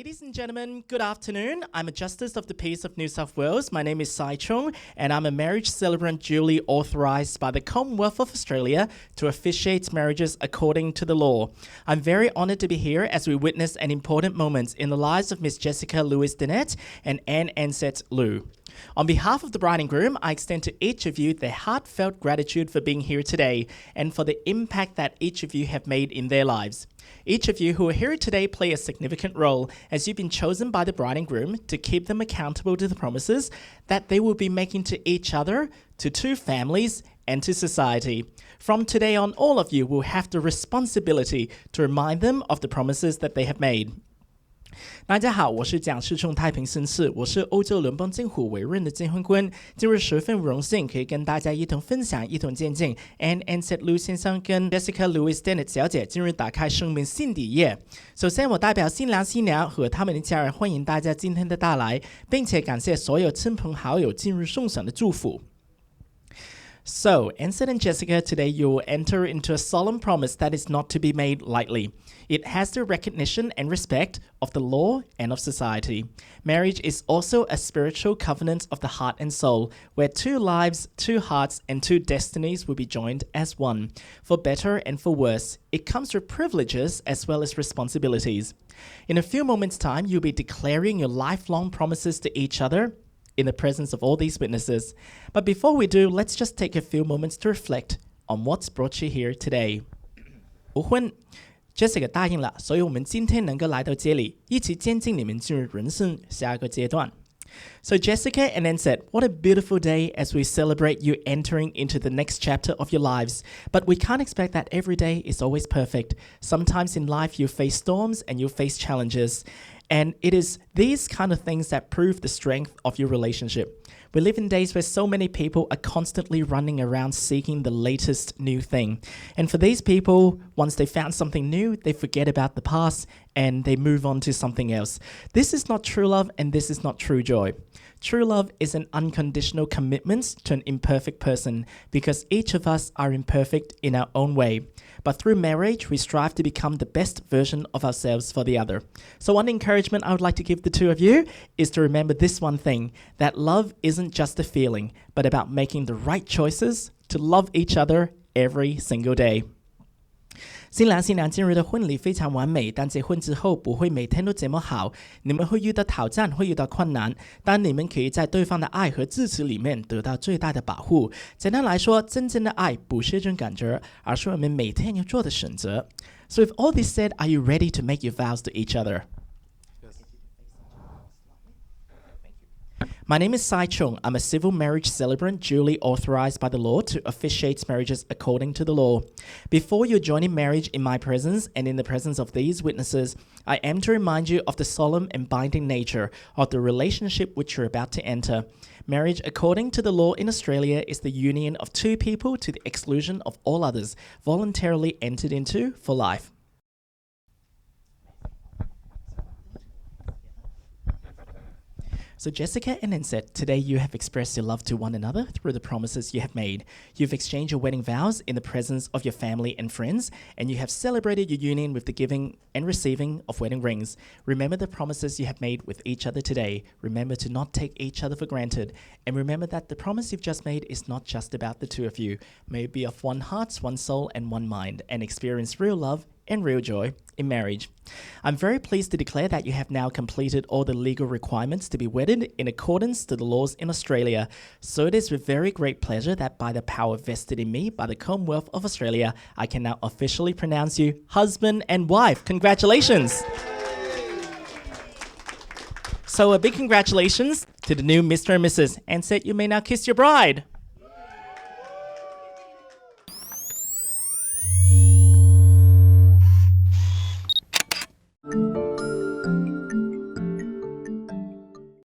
Ladies and gentlemen, good afternoon. I'm a Justice of the Peace of New South Wales. My name is Sai Chung, and I'm a marriage celebrant duly authorised by the Commonwealth of Australia to officiate marriages according to the law. I'm very honoured to be here as we witness an important moment in the lives of Miss Jessica Lewis-Dennett and Anne Ansett Liu. On behalf of the bride and groom, I extend to each of you their heartfelt gratitude for being here today and for the impact that each of you have made in their lives. Each of you who are here today play a significant role as you've been chosen by the bride and groom to keep them accountable to the promises that they will be making to each other, to two families, and to society. From today on, all of you will have the responsibility to remind them of the promises that they have made. 大家好，我是蒋世忠太平绅士，我是欧洲联邦政府委任的证婚官。今日十分荣幸可以跟大家一同分享、一同见证 Anne Ansett Liu 先生跟 Jessica Lewis-Dennett 小姐今日打开生命新的一页。首先，我代表新郎新娘和他们的家人欢迎大家今天的到来，并且感谢所有亲朋好友今日送上的祝福。So, Ansett and Jessica, today you will enter into a solemn promise that is not to be made lightly. It has the recognition and respect of the law and of society. Marriage is also a spiritual covenant of the heart and soul, where two lives, two hearts, and two destinies will be joined as one. For better and for worse, it comes with privileges as well as responsibilities. In a few moments' time, you'll be declaring your lifelong promises to each other in the presence of all these witnesses. But before we do, let's just take a few moments to reflect on what's brought you here today. 无婚 Jessica 答应了，所以我们今天能够来到这里，一起见证你们进入人生下一个阶段。So Jessica and Ansett, what a beautiful day as we celebrate you entering into the next chapter of your lives. But we can't expect that every day is always perfect. Sometimes in life you face storms and you face challenges. And it is these kind of things that prove the strength of your relationship. We live in days where so many people are constantly running around seeking the latest new thing. And for these people, once they found something new, they forget about the past and they move on to something else. This is not true love and this is not true joy. True love is an unconditional commitment to an imperfect person because each of us are imperfect in our own way. But through marriage, we strive to become the best version of ourselves for the other. So one encouragement I would like to give the two of you is to remember this one thing, that love isn't just a feeling, but about making the right choices to love each other every single day. 新郎新娘今日的婚礼非常完美，但结婚之后不会每天都这么好，你们会遇到挑战，会遇到困难，但你们可以在对方的爱和支持里面得到最大的保护。简单来说，真正的爱不是一种感觉，而是我们每天要做的选择。So with all this said, are you ready to make your vows to each other? My name is Sai Chung. I'm a civil marriage celebrant duly authorised by the law to officiate marriages according to the law. Before you join in marriage in my presence and in the presence of these witnesses, I am to remind you of the solemn and binding nature of the relationship which you're about to enter. Marriage according to the law in Australia is the union of two people to the exclusion of all others, voluntarily entered into for life. So Jessica and Ansett, today you have expressed your love to one another through the promises you have made. You've exchanged your wedding vows in the presence of your family and friends, and you have celebrated your union with the giving and receiving of wedding rings. Remember the promises you have made with each other today. Remember to not take each other for granted. And remember that the promise you've just made is not just about the two of you. May it be of one heart, one soul, and one mind, and experience real love and real joy in marriage. I'm very pleased to declare that you have now completed all the legal requirements to be wedded in accordance to the laws in Australia. So it is with very great pleasure that by the power vested in me by the Commonwealth of Australia, I can now officially pronounce you husband and wife. Congratulations! So a big congratulations to the new Mr. and Mrs. Ansett. You may now kiss your bride.